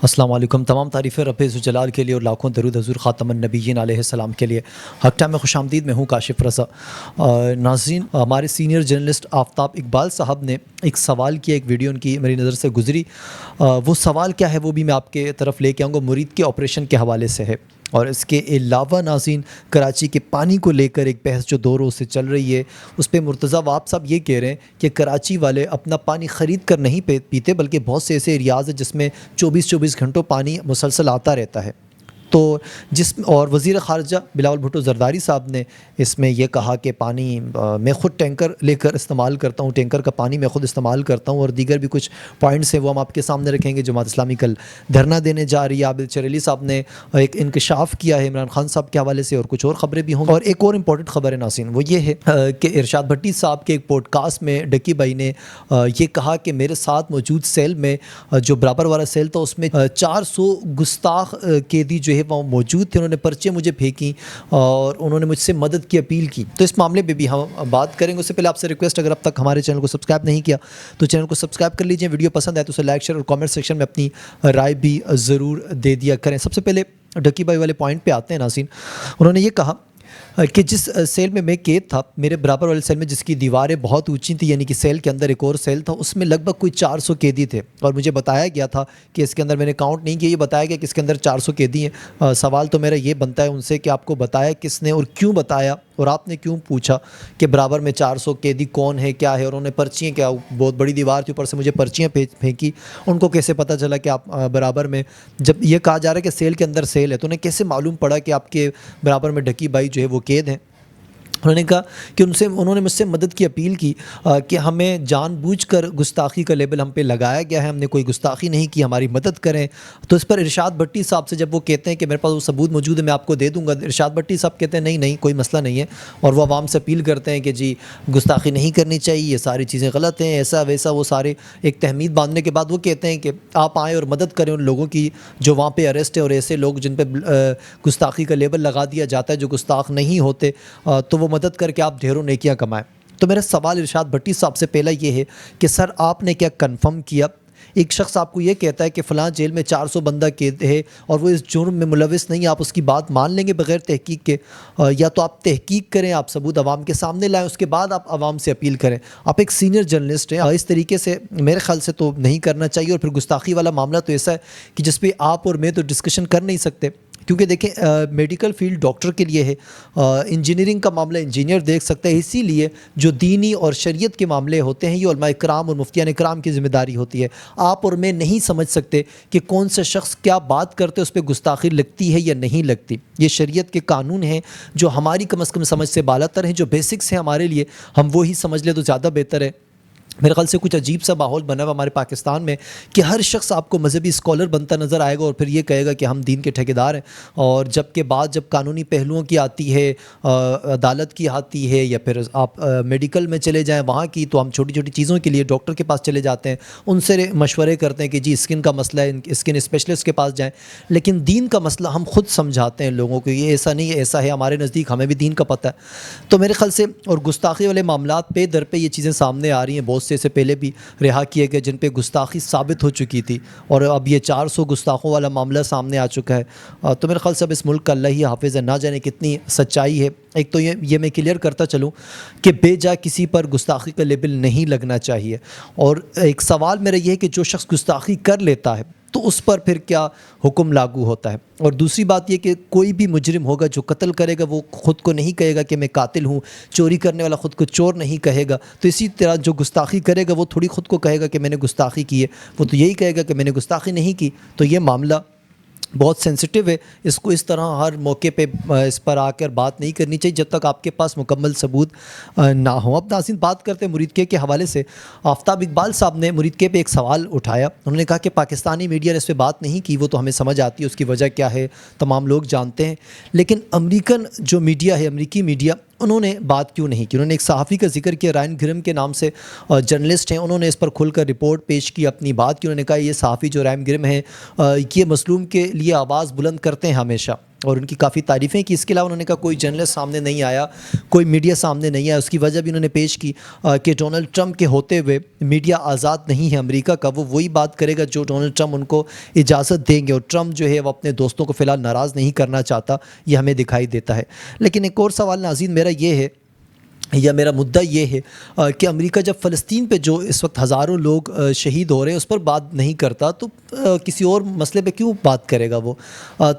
السلام علیکم۔ تمام تعریفیں رب ذوالجلال کے لیے اور لاکھوں درود حضور خاتم النبیین علیہ السلام کے لیے۔ حق ٹائم میں خوش آمدید، میں ہوں کاشف رضا۔ ناظرین، ہمارے سینئر جرنلسٹ آفتاب اقبال صاحب نے ایک سوال کیا، ایک ویڈیو ان کی میری نظر سے گزری۔ وہ سوال کیا ہے وہ بھی میں آپ کے طرف لے کے آؤں گا، مرید کے آپریشن کے حوالے سے ہے۔ اور اس کے علاوہ ناظرین، کراچی کے پانی کو لے کر ایک بحث جو 2 روز سے چل رہی ہے، اس پہ مرتضی واب صاحب یہ کہہ رہے ہیں کہ کراچی والے اپنا پانی خرید کر نہیں پیتے، بلکہ بہت سے ایسے ایریاز ہیں جس میں 24 گھنٹوں پانی مسلسل آتا رہتا ہے۔ تو اور وزیر خارجہ بلاول بھٹو زرداری صاحب نے اس میں یہ کہا کہ پانی میں خود ٹینکر لے کر استعمال کرتا ہوں، ٹینکر کا پانی میں خود استعمال کرتا ہوں، اور دیگر بھی کچھ پوائنٹس ہیں وہ ہم آپ کے سامنے رکھیں گے۔ جماعت اسلامی کل دھرنا دینے جا رہی ہے۔ عابد چریلی صاحب نے ایک انکشاف کیا ہے عمران خان صاحب کے حوالے سے، اور کچھ اور خبریں بھی ہوں گی۔ اور ایک اور امپورٹنٹ خبر ہے ناظرین، وہ یہ ہے کہ ارشاد بھٹی صاحب کے ایک پوڈ کاسٹ میں ڈکی بھائی نے یہ کہا کہ میرے ساتھ موجود سیل میں جو برابر والا سیل تھا اس میں 400 گستاخ قیدی جو ہے وہ موجود تھے، انہوں نے پرچے مجھے پھینکی اور انہوں نے مجھ سے مدد کی اپیل کی۔ تو اس معاملے پہ بھی ہم بات کریں گے۔ اس سے پہلے آپ سے ریکویسٹ، اگر اب تک ہمارے چینل کو سبسکرائب نہیں کیا تو چینل کو سبسکرائب کر لیجئے، ویڈیو پسند آئے تو اسے لائک، شیئر اور کامنٹ سیکشن میں اپنی رائے بھی ضرور دے دیا کریں۔ سب سے پہلے ڈکی بھائی والے پوائنٹ پہ آتے ہیں ناظرین۔ انہوں نے یہ کہا کہ جس سیل میں قید تھا، میرے برابر والے سیل میں جس کی دیواریں بہت اونچی تھیں، یعنی کہ سیل کے اندر ایک اور سیل تھا، اس میں لگ بھگ کوئی 400 قیدی تھے، اور مجھے بتایا گیا تھا کہ اس کے اندر، میں نے کاؤنٹ نہیں کیا، یہ بتایا گیا کہ اس کے اندر 400 قیدی ہیں۔ سوال تو میرا یہ بنتا ہے ان سے کہ آپ کو بتایا کس نے اور کیوں بتایا، اور آپ نے کیوں پوچھا کہ برابر میں 400 قیدی کون ہے، کیا ہے، اور انہوں نے پرچیاں، کیا بہت بڑی دیوار تھی، اوپر سے مجھے پرچیاں پھینکی، ان کو کیسے پتہ چلا کہ آپ برابر میں، جب یہ کہا جا رہا ہے کہ سیل کے اندر سیل ہے، تو انہیں کیسے معلوم پڑا کہ آپ کے برابر میں ڈکی بھائی جو ہے وہ قید ہیں؟ انہوں نے کہا کہ انہوں نے مجھ سے مدد کی اپیل کی کہ ہمیں جان بوجھ کر گستاخی کا لیبل ہم پہ لگایا گیا ہے، ہم نے کوئی گستاخی نہیں کی، ہماری مدد کریں۔ تو اس پر ارشاد بھٹی صاحب سے جب وہ کہتے ہیں کہ میرے پاس وہ ثبوت موجود ہے، میں آپ کو دے دوں گا، ارشاد بھٹی صاحب کہتے ہیں نہیں کوئی مسئلہ نہیں ہے، اور وہ عوام سے اپیل کرتے ہیں کہ جی گستاخی نہیں کرنی چاہیے، یہ ساری چیزیں غلط ہیں، ایسا ویسا، وہ سارے ایک تہمید باندھنے کے بعد وہ کہتے ہیں کہ آپ آئیں اور مدد کریں ان لوگوں کی جو وہاں پہ اریسٹ ہے، اور ایسے لوگ جن پہ گستاخی کا لیبل لگا دیا جاتا ہے جو گستاخ نہیں ہوتے، تو وہ مدد کر کے آپ ڈھیروں نیکیاں کمائیں۔ تو میرا سوال ارشاد بھٹی صاحب سے پہلا یہ ہے کہ سر آپ نے کیا کنفرم کیا؟ ایک شخص آپ کو یہ کہتا ہے کہ فلاں جیل میں 400 بندہ قید ہے اور وہ اس جرم میں ملوث نہیں، آپ اس کی بات مان لیں گے بغیر تحقیق کے؟ یا تو آپ تحقیق کریں، آپ ثبوت عوام کے سامنے لائیں، اس کے بعد آپ عوام سے اپیل کریں۔ آپ ایک سینئر جرنلسٹ ہیں، اس طریقے سے میرے خیال سے تو نہیں کرنا چاہیے۔ اور پھر گستاخی والا معاملہ تو ایسا ہے کہ جس پہ آپ اور میں تو ڈسکشن کر نہیں سکتے، کیونکہ دیکھیں میڈیکل فیلڈ ڈاکٹر کے لیے ہے، انجینئرنگ کا معاملہ انجینئر دیکھ سکتا ہے، اسی لیے جو دینی اور شریعت کے معاملے ہوتے ہیں یہ علماء کرام اور مفتیان کرام کی ذمہ داری ہوتی ہے۔ آپ اور میں نہیں سمجھ سکتے کہ کون سے شخص کیا بات کرتے اس پہ گستاخی لگتی ہے یا نہیں لگتی۔ یہ شریعت کے قانون ہیں جو ہماری کم از کم سمجھ سے بالاتر ہیں، جو بیسکس ہیں ہمارے لیے، ہم وہی سمجھ لیں تو زیادہ بہتر ہے۔ میرے خیال سے کچھ عجیب سا ماحول بنا ہوا ہمارے پاکستان میں کہ ہر شخص آپ کو مذہبی اسکالر بنتا نظر آئے گا اور پھر یہ کہے گا کہ ہم دین کے ٹھیکیدار ہیں، اور جب قانونی پہلوؤں کی آتی ہے، عدالت کی آتی ہے، یا پھر آپ میڈیکل میں چلے جائیں وہاں کی، تو ہم چھوٹی چھوٹی چیزوں کے لیے ڈاکٹر کے پاس چلے جاتے ہیں، ان سے مشورے کرتے ہیں کہ جی اسکن کا مسئلہ ہے، اسکن اسپیشلسٹ کے پاس جائیں، لیکن دین کا مسئلہ ہم خود سمجھاتے ہیں لوگوں کو، یہ ایسا نہیں ہے، ایسا ہے، ہمارے نزدیک ہمیں بھی دین کا پتہ ہے۔ تو میرے خیال سے، اور گستاخی والے معاملات پہ در پہ یہ چیزیں سامنے آ رہی ہیں، بہت سے پہلے بھی رہا کیے گئے جن پہ گستاخی ثابت ہو چکی تھی، اور اب یہ 400 گستاخوں والا معاملہ سامنے آ چکا ہے۔ تو میرے خیال سے اب اس ملک کا اللہ ہی حافظ ہے، نہ جانے کتنی سچائی ہے۔ ایک تو یہ میں کلیئر کرتا چلوں کہ بے جا کسی پر گستاخی کا لیبل نہیں لگنا چاہیے، اور ایک سوال میرا یہ ہے کہ جو شخص گستاخی کر لیتا ہے تو اس پر پھر کیا حکم لاگو ہوتا ہے؟ اور دوسری بات یہ کہ کوئی بھی مجرم ہوگا جو قتل کرے گا وہ خود کو نہیں کہے گا کہ میں قاتل ہوں، چوری کرنے والا خود کو چور نہیں کہے گا، تو اسی طرح جو گستاخی کرے گا وہ تھوڑی خود کو کہے گا کہ میں نے گستاخی کی ہے، وہ تو یہی کہے گا کہ میں نے گستاخی نہیں کی۔ تو یہ معاملہ بہت سینسٹیو ہے، اس کو اس طرح ہر موقع پہ اس پر آ کر بات نہیں کرنی چاہیے جب تک آپ کے پاس مکمل ثبوت نہ ہو۔ اب ناظرین بات کرتے ہیں مرید کے حوالے سے۔ آفتاب اقبال صاحب نے مرید پہ ایک سوال اٹھایا، انہوں نے کہا کہ پاکستانی میڈیا نے اس پہ بات نہیں کی، وہ تو ہمیں سمجھ آتی ہے اس کی وجہ کیا ہے، تمام لوگ جانتے ہیں، لیکن امریکن جو میڈیا ہے، امریکی میڈیا، انہوں نے بات کیوں نہیں کی؟ انہوں نے ایک صحافی کا ذکر کیا، رائن گرم کے نام سے جرنلسٹ ہیں، انہوں نے اس پر کھل کر رپورٹ پیش کی، اپنی بات کی۔ انہوں نے کہا یہ صحافی جو رائن گرم ہیں یہ مظلوم کے لیے آواز بلند کرتے ہیں ہمیشہ، اور ان کی کافی تعریفیں کی. اس کے علاوہ انہوں نے کہا کوئی جرنلسٹ سامنے نہیں آیا, کوئی میڈیا سامنے نہیں آیا. اس کی وجہ بھی انہوں نے پیش کی کہ ڈونلڈ ٹرمپ کے ہوتے ہوئے میڈیا آزاد نہیں ہے امریکہ کا, وہ وہی بات کرے گا جو ڈونلڈ ٹرمپ ان کو اجازت دیں گے, اور ٹرمپ جو ہے وہ اپنے دوستوں کو فی الحال ناراض نہیں کرنا چاہتا, یہ ہمیں دکھائی دیتا ہے. لیکن ایک اور سوال ناظرین میرا یہ ہے, یا میرا مدعا یہ ہے کہ امریکہ جب فلسطین پہ جو اس وقت ہزاروں لوگ شہید ہو رہے ہیں اس پر بات نہیں کرتا تو کسی اور مسئلے پہ کیوں بات کرے گا وہ.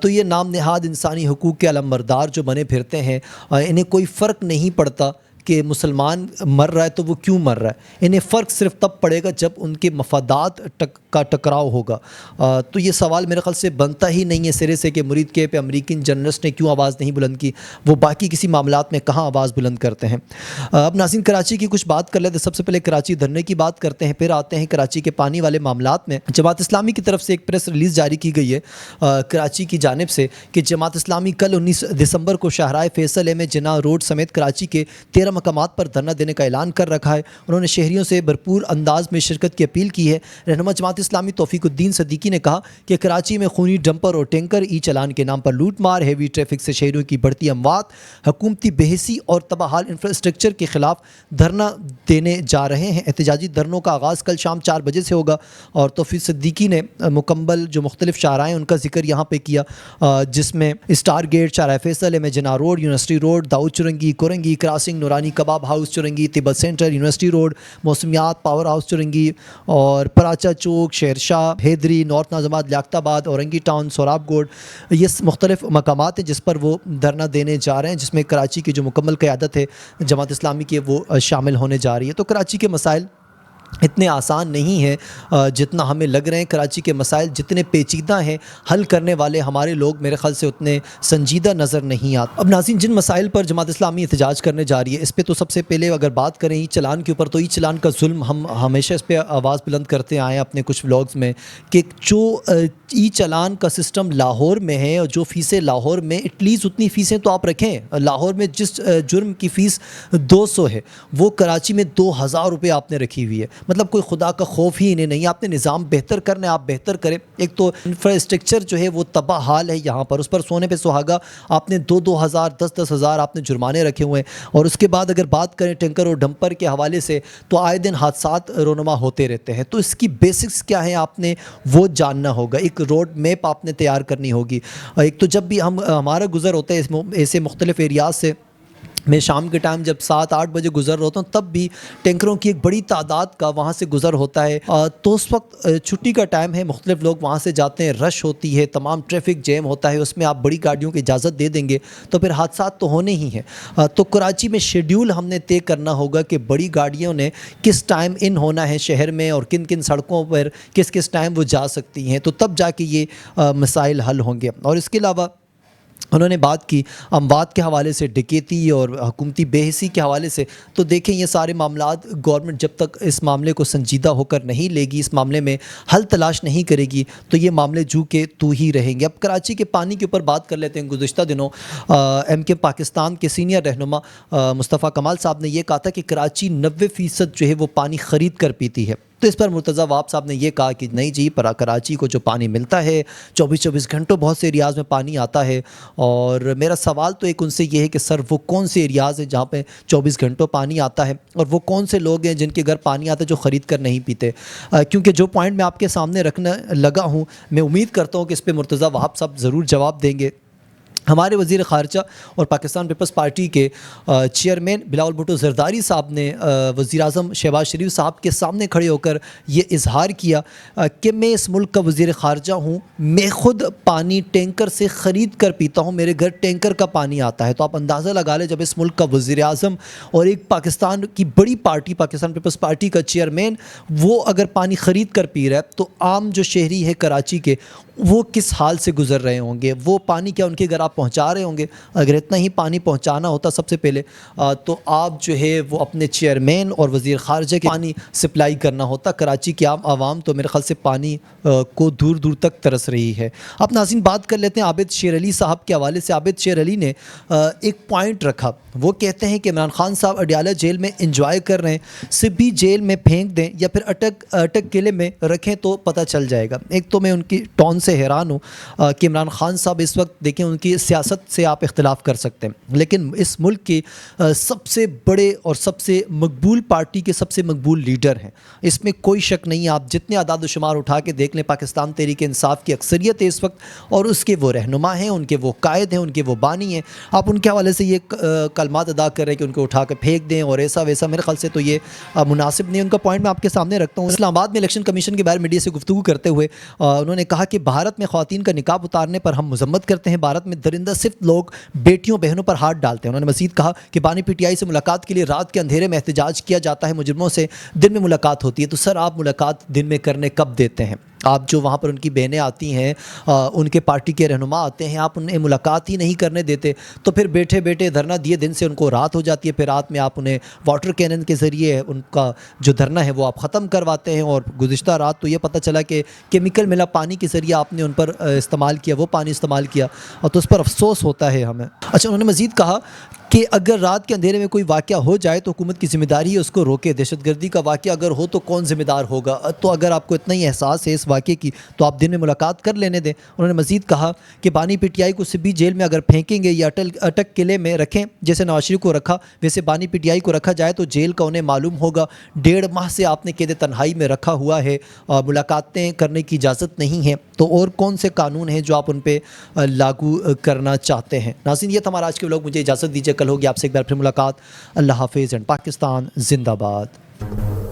تو یہ نام نہاد انسانی حقوق کے علمبردار جو بنے پھرتے ہیں, انہیں کوئی فرق نہیں پڑتا کہ مسلمان مر رہا ہے تو وہ کیوں مر رہا ہے. انہیں فرق صرف تب پڑے گا جب ان کے مفادات کا ٹکراؤ ہوگا. تو یہ سوال میرے خیال سے بنتا ہی نہیں ہے سرے سے کہ مرید کے پہ امریکن جرنلسٹ نے کیوں آواز نہیں بلند کی, وہ باقی کسی معاملات میں کہاں آواز بلند کرتے ہیں. اب ناظرین کراچی کی کچھ بات کر لیتے ہیں. سب سے پہلے کراچی دھرنے کی بات کرتے ہیں, پھر آتے ہیں کراچی کے پانی والے معاملات میں. جماعت اسلامی کی طرف سے ایک پریس ریلیز جاری کی گئی ہے کراچی کی جانب سے کہ جماعت اسلامی کل 19 دسمبر کو شاہراہ فیصل میں جناح روڈ سمیت کراچی کے 13 مقامات پر دھرنا دینے کا اعلان کر رکھا ہے. انہوں نے شہریوں سے بھرپور انداز میں شرکت کی اپیل کی ہے. رہنما جماعت اسلامی توفیق الدین صدیقی نے کہا کہ کراچی میں خونی ڈمپر اور ٹینکر ای چلان کے نام پر لوٹ مار, ہیوی ٹریفک سے شہریوں کی بڑھتی اموات, حکومتی بے حسی اور تباہال انفراسٹرکچر کے خلاف دھرنا دینے جا رہے ہیں. احتجاجی دھرنوں کا آغاز کل شام 4 بجے سے ہوگا, اور توفیق صدیقی نے مکمل جو مختلف شاہراہیں ان کا ذکر یہاں پہ کیا, جس میں اسٹار گیٹ, شاہراہ فیصل میں جناح روڈ, یونیورسٹی روڈ, داؤد چرنگی, کورنگی کراسنگ, نورانی کباب ہاؤس چرنگی, تبت سینٹر, یونیورسٹی روڈ, موسمیات, پاور ہاؤس چرنگی اور پراچا چوک, شیرشاہ, حیدری, نارتھ ناظم آباد, لیاقت آباد, اورنگی ٹاؤن, سوراب گوڑ, یہ مختلف مقامات ہیں جس پر وہ دھرنا دینے جا رہے ہیں, جس میں کراچی کی جو مکمل قیادت ہے جماعت اسلامی کی وہ شامل ہونے جا رہی ہے. تو کراچی کے مسائل اتنے آسان نہیں ہیں جتنا ہمیں لگ رہے ہیں. کراچی کے مسائل جتنے پیچیدہ ہیں, حل کرنے والے ہمارے لوگ میرے خیال سے اتنے سنجیدہ نظر نہیں آتے. اب ناظرین جن مسائل پر جماعت اسلامی احتجاج کرنے جا رہی ہے اس پہ تو سب سے پہلے اگر بات کریں ای چلان کے اوپر, تو ای چلان کا ظلم ہم ہمیشہ اس پہ آواز بلند کرتے آئے ہیں اپنے کچھ ولاگز میں کہ جو ای چلان کا سسٹم لاہور میں ہے اور جو فیسیں لاہور میں, ایٹ لیسٹ اتنی فیسیں تو آپ رکھیں. لاہور میں جس جرم کی فیس 200 ہے وہ کراچی میں 2000 روپے آپ نے رکھی ہوئی ہے. مطلب کوئی خدا کا خوف ہی انہیں نہیں. آپ نے نظام بہتر کرنا ہے, آپ بہتر کریں. ایک تو انفراسٹرکچر جو ہے وہ تباہ حال ہے یہاں پر, اس پر سونے پہ سہاگا آپ نے 2,000 10,000 آپ نے جرمانے رکھے ہوئے ہیں. اور اس کے بعد اگر بات کریں ٹینکر اور ڈمپر کے حوالے سے تو آئے دن حادثات رونما ہوتے رہتے ہیں. تو اس کی بیسکس کیا ہیں آپ نے وہ جاننا ہوگا. ایک روڈ میپ آپ نے تیار کرنی ہوگی. ایک تو جب بھی ہمارا گزر ہوتا ہے ایسے مختلف ایریاز سے, میں شام کے ٹائم جب 7-8 بجے گزر رہا ہوتا ہوں تب بھی ٹینکروں کی ایک بڑی تعداد کا وہاں سے گزر ہوتا ہے. تو اس وقت چھٹی کا ٹائم ہے, مختلف لوگ وہاں سے جاتے ہیں, رش ہوتی ہے, تمام ٹریفک جیم ہوتا ہے. اس میں آپ بڑی گاڑیوں کی اجازت دے دیں گے تو پھر حادثات تو ہونے ہی ہیں. تو کراچی میں شیڈیول ہم نے طے کرنا ہوگا کہ بڑی گاڑیوں نے کس ٹائم ان ہونا ہے شہر میں اور کن کن سڑکوں پر کس کس ٹائم وہ جا سکتی ہیں. تو تب جا کے یہ مسائل حل ہوں گے. اور اس کے علاوہ انہوں نے بات کی اموات کے حوالے سے, ڈکیتی اور حکومتی بے حسی کے حوالے سے. تو دیکھیں یہ سارے معاملات گورنمنٹ جب تک اس معاملے کو سنجیدہ ہو کر نہیں لے گی, اس معاملے میں حل تلاش نہیں کرے گی, تو یہ معاملے جو کہ تو ہی رہیں گے. اب کراچی کے پانی کے اوپر بات کر لیتے ہیں. گزشتہ دنوں ایم کے پاکستان کے سینئر رہنما مصطفیٰ کمال صاحب نے یہ کہا تھا کہ کراچی 90% جو ہے وہ پانی خرید کر پیتی ہے. تو اس پر مرتضیٰ واب صاحب نے یہ کہا کہ نہیں جی, کراچی کو جو پانی ملتا ہے 24 گھنٹوں بہت سے ایریاز میں پانی آتا ہے. اور میرا سوال تو ایک ان سے یہ ہے کہ سر وہ کون سے ایریاز ہیں جہاں پہ 24 گھنٹوں پانی آتا ہے, اور وہ کون سے لوگ ہیں جن کے گھر پانی آتا ہے جو خرید کر نہیں پیتے. کیونکہ جو پوائنٹ میں آپ کے سامنے رکھنے لگا ہوں, میں امید کرتا ہوں کہ اس پہ مرتضیٰ واب صاحب ضرور جواب دیں گے. ہمارے وزیر خارجہ اور پاکستان پیپلز پارٹی کے چیئرمین بلاول بھٹو زرداری صاحب نے وزیر اعظم شہباز شریف صاحب کے سامنے کھڑے ہو کر یہ اظہار کیا کہ میں اس ملک کا وزیر خارجہ ہوں, میں خود پانی ٹینکر سے خرید کر پیتا ہوں, میرے گھر ٹینکر کا پانی آتا ہے. تو آپ اندازہ لگا لیں جب اس ملک کا وزیر اعظم اور ایک پاکستان کی بڑی پارٹی پاکستان پیپلز پارٹی کا چیئرمین وہ اگر پانی خرید کر پی رہا ہے, تو عام جو شہری ہے کراچی کے وہ کس حال سے گزر رہے ہوں گے. وہ پانی کیا ان کے گھر آپ پہنچا رہے ہوں گے؟ اگر اتنا ہی پانی پہنچانا ہوتا سب سے پہلے تو آپ جو ہے وہ اپنے چیئرمین اور وزیر خارجہ کے پانی سپلائی کرنا ہوتا. کراچی کی عام عوام تو میرے خیال سے پانی کو دور دور تک ترس رہی ہے. اب ناظرین بات کر لیتے ہیں عابد شیر علی صاحب کے حوالے سے. عابد شیر علی نے ایک پوائنٹ رکھا, وہ کہتے ہیں کہ عمران خان صاحب اڈیالہ جیل میں انجوائے کر رہے ہیں, صرف بھی جیل میں پھینک دیں یا پھر اٹک قلعے میں رکھیں تو پتہ چل جائے گا. ایک تو میں ان کی ٹون سے حیران ہوں کہ عمران خان صاحب اس وقت دیکھیں ان کی سیاست سے آپ اختلاف کر سکتے ہیں، لیکن اس ملک کے سب سے بڑے اور سب سے مقبول پارٹی کے سب سے مقبول لیڈر ہیں، اس میں کوئی شک نہیں ہے۔ آپ جتنے اعداد و شمار اٹھا کے دیکھ لیں، پاکستان تحریک انصاف کی اکثریت ہے اس وقت، اور اس کے وہ رہنما ہیں، ان کے وہ قائد ہیں، ان کے وہ بانی ہیں۔ آپ ان کے حوالے سے یہ کلمات ادا کر رہے ہیں کہ ان کو اٹھا کے پھینک دیں اور ایسا ویسا، میرے خیال سے تو یہ مناسب نہیں۔ ان کا پوائنٹ میں آپ کے سامنے رکھتا ہوں۔ اسلام آباد میں الیکشن کمیشن کے باہر میڈیا سے گفتگو کرتے ہوئے انہوں نے کہا کہ بھارت میں خواتین کا نقاب اتارنے پر ہم مذمت کرتے ہیں، بھارت میں درندہ صرف لوگ بیٹیوں بہنوں پر ہاتھ ڈالتے ہیں۔ انہوں نے مزید کہا کہ بانی پی ٹی آئی سے ملاقات کے لیے رات کے اندھیرے میں احتجاج کیا جاتا ہے، مجرموں سے دن میں ملاقات ہوتی ہے، تو سر آپ ملاقات دن میں کرنے کب دیتے ہیں؟ آپ جو وہاں پر ان کی بہنیں آتی ہیں، ان کے پارٹی کے رہنما آتے ہیں، آپ انہیں ملاقات ہی نہیں کرنے دیتے، تو پھر بیٹھے بیٹھے دھرنا دیے دن سے ان کو رات ہو جاتی ہے، پھر رات میں آپ انہیں واٹر کینن کے ذریعے ان کا جو دھرنا ہے وہ آپ ختم کرواتے ہیں، اور گزشتہ رات تو یہ پتہ چلا کہ کیمیکل ملا پانی کے ذریعے آپ نے ان پر استعمال کیا، وہ پانی استعمال کیا، اور تو اس پر افسوس ہوتا ہے ہمیں۔ اچھا، انہوں نے مزید کہا کہ اگر رات کے اندھیرے میں کوئی واقعہ ہو جائے تو حکومت کی ذمہ داری ہے اس کو روکے، دہشت گردی کا واقعہ اگر ہو تو کون ذمہ دار ہوگا؟ تو اگر آپ کو اتنا ہی احساس ہے اس واقعے کی تو آپ دن میں ملاقات کر لینے دیں۔ انہوں نے مزید کہا کہ بانی پی ٹی آئی کو سبھی جیل میں اگر پھینکیں گے یا اٹک قلعے میں رکھیں جیسے نواز شریف کو رکھا، ویسے بانی پی ٹی آئی کو رکھا جائے تو جیل کا انہیں معلوم ہوگا۔ 1.5 ماہ سے آپ نے قید تنہائی میں رکھا ہوا ہے، ملاقاتیں کرنے کی اجازت نہیں ہے، تو اور کون سے قانون ہیں جو آپ ان پہ لاگو کرنا چاہتے ہیں؟ ناظرین، یہ تھا ہمارا آج کے ولاگ، مجھے اجازت دیجیے، کل ہوگی آپ سے ایک بار پھر ملاقات۔ اللہ حافظ، اینڈ پاکستان زندہ باد۔